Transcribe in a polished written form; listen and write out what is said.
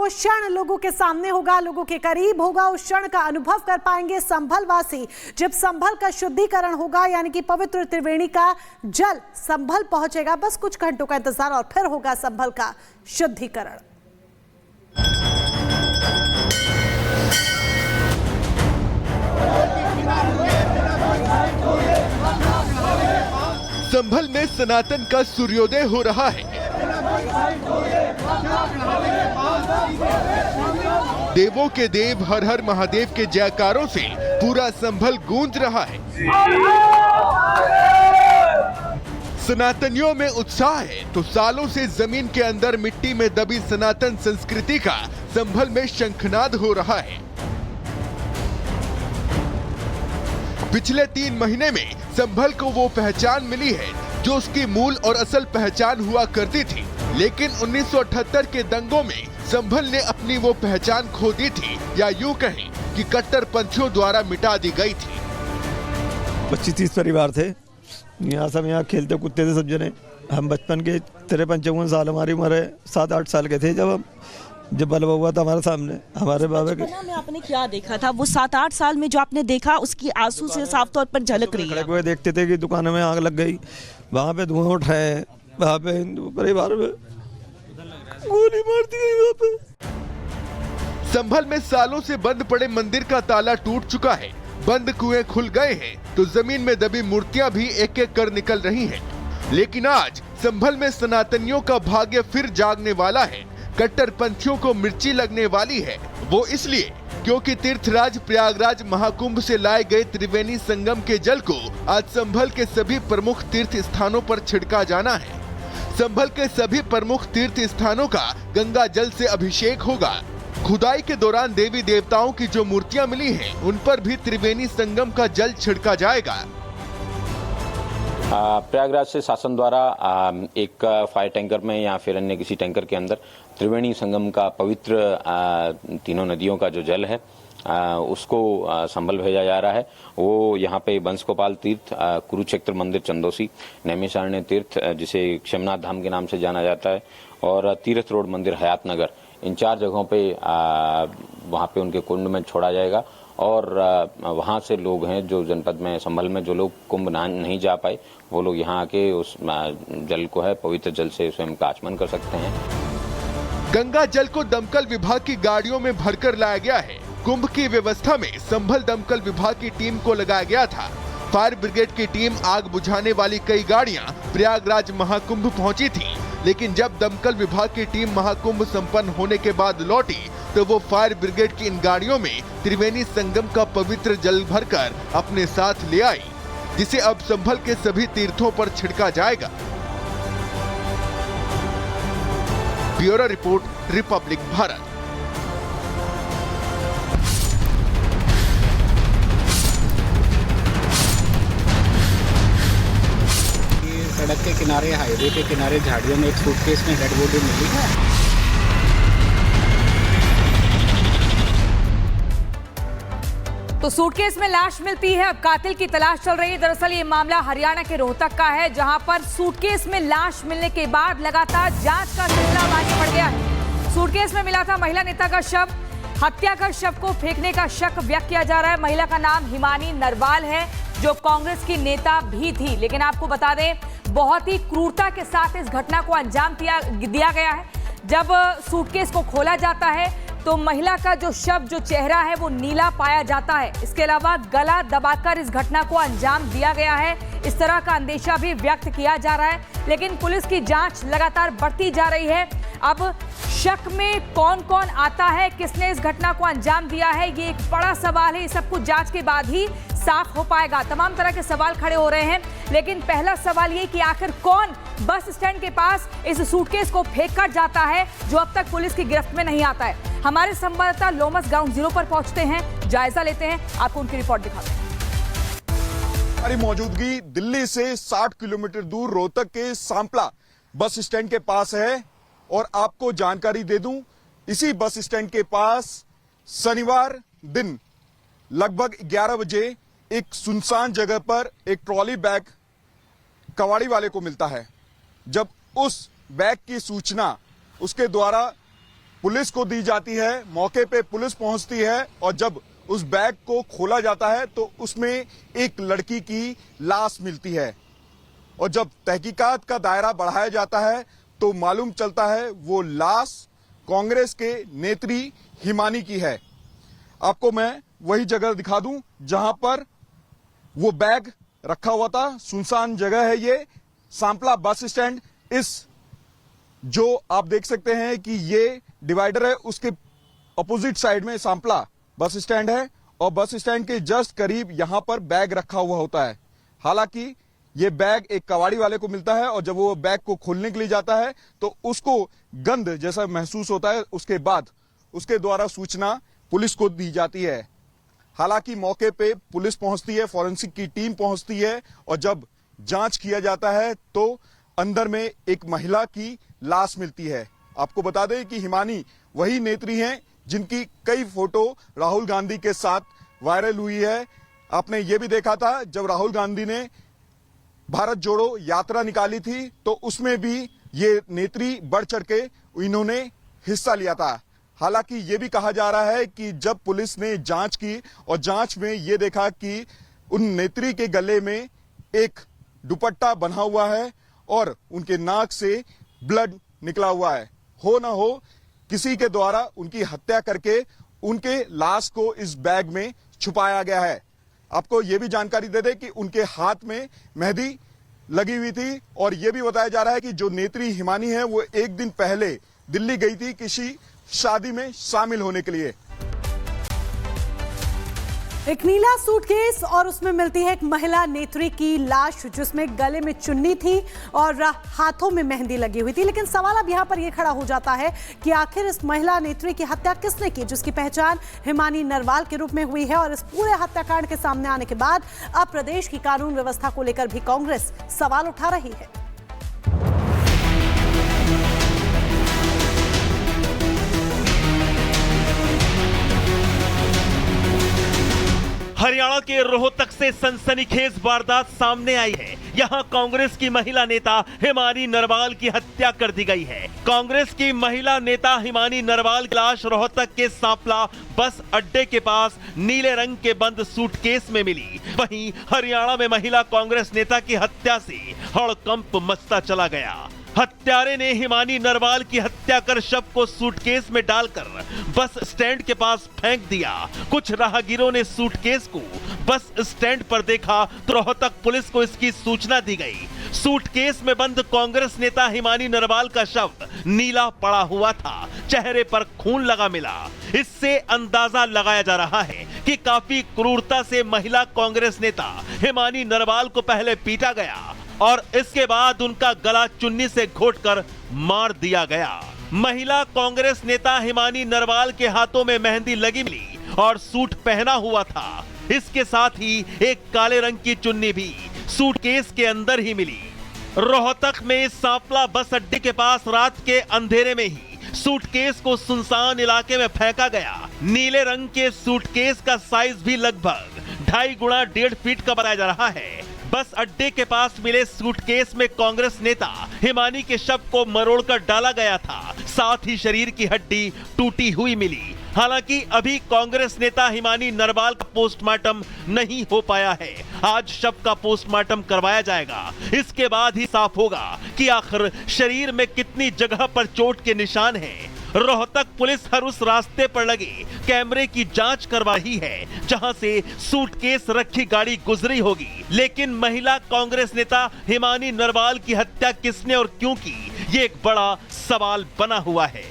वो क्षण लोगों के सामने होगा, लोगों के करीब होगा। उस क्षण का अनुभव कर पाएंगे संभल वासी जब संभल का शुद्धिकरण होगा, यानी कि पवित्र त्रिवेणी का जल संभल पहुंचेगा। बस कुछ घंटों का इंतजार और फिर होगा संभल का शुद्धिकरण। संभल में सनातन का सूर्योदय हो रहा है। देवों के देव हर हर महादेव के जयकारों से पूरा संभल गूंज रहा है। सनातनियों में उत्साह है तो सालों से जमीन के अंदर मिट्टी में दबी सनातन संस्कृति का संभल में शंखनाद हो रहा है। पिछले 3 महीने में संभल को वो पहचान मिली है जो उसकी मूल और असल पहचान हुआ करती थी, लेकिन 1978 के दंगों में संभल ने अपनी वो पहचान खो दी थी, या यूं कहें कि कट्टरपंथियों द्वारा मिटा दी गई थी। 25-30 परिवार थे, यहाँ सब यहाँ खेलते कूदते थे सब जने। हम बचपन के 53-54 साल, हमारी उम्र है 7-8 साल के थे जब बल्ब हुआ था हमारे सामने, हमारे बाबा के। में आपने क्या देखा था? वो 7-8 साल में जो आपने देखा उसकी आंसू से साफ तौर पर झलक रही है। देखते थे कि दुकानों में आग लग गई, वहाँ पे धुआं उठ रहे हैं, वहाँ पे हिंदू परिवार में गोली मार दी गई। वहाँ पे संभल में सालों से बंद पड़े मंदिर का ताला टूट चुका है, बंद कुएं खुल गए हैं तो जमीन में दबी मूर्तियां भी एक एक कर निकल रही हैं। लेकिन आज संभल में सनातनियों का भाग्य फिर जागने वाला है। कट्टरपंथियों को मिर्ची लगने वाली है, वो इसलिए क्योंकि तीर्थराज प्रयागराज महाकुंभ से लाए गए त्रिवेणी संगम के जल को आज संभल के सभी प्रमुख तीर्थ स्थानों पर छिड़का जाना है। संभल के सभी प्रमुख तीर्थ स्थानों का गंगा जल से अभिषेक होगा। खुदाई के दौरान देवी देवताओं की जो मूर्तियां मिली हैं, उन पर भी त्रिवेणी संगम का जल छिड़का जाएगा। प्रयागराज से शासन द्वारा एक फायर टैंकर में या फिर अन्य किसी टैंकर के अंदर त्रिवेणी संगम का पवित्र तीनों नदियों का जो जल है उसको संभल भेजा जा रहा है। वो यहाँ पे बंसगोपाल तीर्थ, कुरुक्षेत्र मंदिर चंदोसी, नैमिषारण्य तीर्थ जिसे क्षमनाथ धाम के नाम से जाना जाता है, और तीर्थ रोड मंदिर हयात नगर, इन 4 जगहों पे वहाँ पे उनके कुंड में छोड़ा जाएगा। और वहाँ से लोग हैं जो जनपद में संभल में जो लोग कुंभ नहीं जा पाए, वो लोग यहाँ आके उस जल को है पवित्र जल से स्वयं का आचमन कर सकते हैं। गंगा जल को दमकल विभाग की गाड़ियों में भरकर लाया गया है। कुंभ की व्यवस्था में संभल दमकल विभाग की टीम को लगाया गया था। फायर ब्रिगेड की टीम, आग बुझाने वाली कई गाड़ियां प्रयागराज महाकुंभ पहुंची थी, लेकिन जब दमकल विभाग की टीम महाकुंभ संपन्न होने के बाद लौटी तो वो फायर ब्रिगेड की इन गाड़ियों में त्रिवेणी संगम का पवित्र जल भरकर अपने साथ ले आई, जिसे अब संभल के सभी तीर्थों पर छिड़का जाएगा। Bureau report, Republic Bharat. सड़क के किनारे, हाईवे के किनारे झाड़ियों में एक सूटकेस में डेड बॉडी मिली है। तो सूटकेस में लाश मिलती है, अब कातिल की तलाश चल रही है। दरअसल ये मामला हरियाणा के रोहतक का है, जहां पर सूटकेस में लाश मिलने के बाद लगातार जांच का सिलसिला भारी पड़ गया है। सूटकेस में मिला था महिला नेता का शव। हत्या कर शव को फेंकने का शक व्यक्त किया जा रहा है। महिला का नाम हिमानी नरवाल है, जो कांग्रेस की नेता भी थी। लेकिन आपको बता दें, बहुत ही क्रूरता के साथ इस घटना को अंजाम दिया गया है। जब सूटकेस को खोला जाता है तो महिला का जो शव, जो चेहरा है, वो नीला पाया जाता है। इसके अलावा गला दबाकर इस घटना को अंजाम दिया गया है, इस तरह का अंदेशा भी व्यक्त किया जा रहा है। लेकिन पुलिस की जांच लगातार बढ़ती जा रही है। अब शक में कौन कौन आता है, किसने इस घटना को अंजाम दिया है, ये एक बड़ा सवाल है। ये सब कुछ जांच के बाद ही साफ हो पाएगा। तमाम तरह के सवाल खड़े हो रहे हैं, लेकिन पहला सवाल ये कि आखिर कौन बस स्टैंड के पास इस सूटकेस को फेंक कर जाता है, जो अब तक पुलिस की गिरफ्त में नहीं आता है। हमारे संवाददाता लोमस ग्राउंड जीरो पर पहुंचते हैं, जायजा लेते हैं, आपको उनकी रिपोर्ट दिखाते हैं। हमारी मौजूदगी दिल्ली से 60 किलोमीटर दूर रोहतक के सांपला बस स्टैंड के पास है, और आपको जानकारी दे दूं, इसी बस स्टैंड के पास शनिवार दिन लगभग 11 बजे एक सुनसान जगह पर एक ट्रॉली बैग कबाड़ी वाले को मिलता है। जब उस बैग की सूचना उसके द्वारा पुलिस को दी जाती है। मौके पे पुलिस पहुंचती है और जब उस बैग को खोला जाता है तो उसमें एक लड़की की लाश मिलती है और जब तहकीकात का दायरा बढ़ाया जाता है तो मालूम चलता है वो लाश कांग्रेस के नेत्री हिमानी की है। आपको मैं वही जगह दिखा दूं जहां पर वो बैग रखा हुआ था। सुनसान जगह है ये, सांपला बस स्टैंड। इस जो आप देख सकते हैं कि ये डिवाइडर है, उसके अपोजिट साइड में सांपला बस स्टैंड है और बस स्टैंड के जस्ट करीब यहां पर बैग रखा हुआ होता है। हालांकि ये बैग एक कबाड़ी वाले को मिलता है और जब वो बैग को खोलने के लिए जाता है तो उसको गंध जैसा महसूस होता है। उसके बाद उसके द्वारा सूचना पुलिस को दी जाती है। हालांकि मौके पे पुलिस पहुंचती है, फॉरेंसिक की टीम पहुंचती है और जब जांच किया जाता है तो अंदर में एक महिला की लाश मिलती है। आपको बता दें कि हिमानी वही नेत्री हैं जिनकी कई फोटो राहुल गांधी के साथ वायरल हुई है। आपने ये भी देखा था जब राहुल गांधी ने भारत जोड़ो यात्रा निकाली थी तो उसमें भी ये नेत्री बढ़ चढ़ के इन्होंने हिस्सा लिया था। हालांकि ये भी कहा जा रहा है कि जब पुलिस ने जांच की और जांच में ये देखा कि उन नेत्री के गले में एक दुपट्टा बंधा हुआ है और उनके नाक से ब्लड निकला हुआ है। हो ना हो किसी के द्वारा उनकी हत्या करके उनके लाश को इस बैग में छुपाया गया है। आपको यह भी जानकारी दे दें कि उनके हाथ में मेहंदी लगी हुई थी और यह भी बताया जा रहा है कि जो नेत्री हिमानी है वो एक दिन पहले दिल्ली गई थी किसी शादी में शामिल होने के लिए। एक नीला सूटकेस और उसमें मिलती है एक महिला नेत्री की लाश जिसमें गले में चुन्नी थी और हाथों में मेहंदी लगी हुई थी। लेकिन सवाल अब यहाँ पर यह खड़ा हो जाता है कि आखिर इस महिला नेत्री की हत्या किसने की, जिसकी पहचान हिमानी नरवाल के रूप में हुई है। और इस पूरे हत्याकांड के सामने आने के बाद अब प्रदेश की कानून व्यवस्था को लेकर भी कांग्रेस सवाल उठा रही है। हरियाणा के रोहतक से सनसनीखेज वारदात सामने आई है। यहां कांग्रेस की महिला नेता हिमानी नरवाल की हत्या कर दी गई है। कांग्रेस की महिला नेता हिमानी नरवाल की लाश रोहतक के सांपला बस अड्डे के पास नीले रंग के बंद सूटकेस में मिली। वहीं हरियाणा में महिला कांग्रेस नेता की हत्या से हड़कंप मचता चला गया। हत्यारे ने हिमानी नरवाल की हत्या कर शव को सूटकेस में डालकर बस स्टैंड के पास फेंक दिया। कुछ राहगीरों ने सूटकेस को बस स्टैंड पर देखा तो रोहतक पुलिस को इसकी सूचना दी गई। सूटकेस में बंद कांग्रेस नेता हिमानी नरवाल का शव नीला पड़ा हुआ था, चेहरे पर खून लगा मिला। इससे अंदाजा लगाया जा रहा है कि काफी क्रूरता से महिला कांग्रेस नेता हिमानी नरवाल को पहले पीटा गया और इसके बाद उनका गला चुन्नी से घोंटकर मार दिया गया। महिला कांग्रेस नेता हिमानी नरवाल के हाथों में मेहंदी लगी मिली और सूट पहना हुआ था। इसके साथ ही एक काले रंग की चुन्नी भी सूटकेस के अंदर ही मिली। रोहतक में सांपला बस अड्डे के पास रात के अंधेरे में ही सूटकेस को सुनसान इलाके में फेंका गया। नीले रंग के सूटकेस का साइज भी लगभग 2.5 गुणा 1.5 फीट का बताया जा रहा है। बस अड्डे के पास मिले सूटकेस में कांग्रेस नेता हिमानी के शव को मरोड़कर डाला गया था। साथ ही शरीर की हड्डी टूटी हुई मिली। हालांकि अभी कांग्रेस नेता हिमानी नरवाल का पोस्टमार्टम नहीं हो पाया है। आज शव का पोस्टमार्टम करवाया जाएगा। इसके बाद ही साफ होगा कि आखिर शरीर में कितनी जगह पर चोट के निशान हैं। रोहतक पुलिस हर उस रास्ते पर लगे कैमरे की जांच करवा रही है जहां से सूटकेस रखी गाड़ी गुजरी होगी। लेकिन महिला कांग्रेस नेता हिमानी नरवाल की हत्या किसने और क्यों की, ये एक बड़ा सवाल बना हुआ है।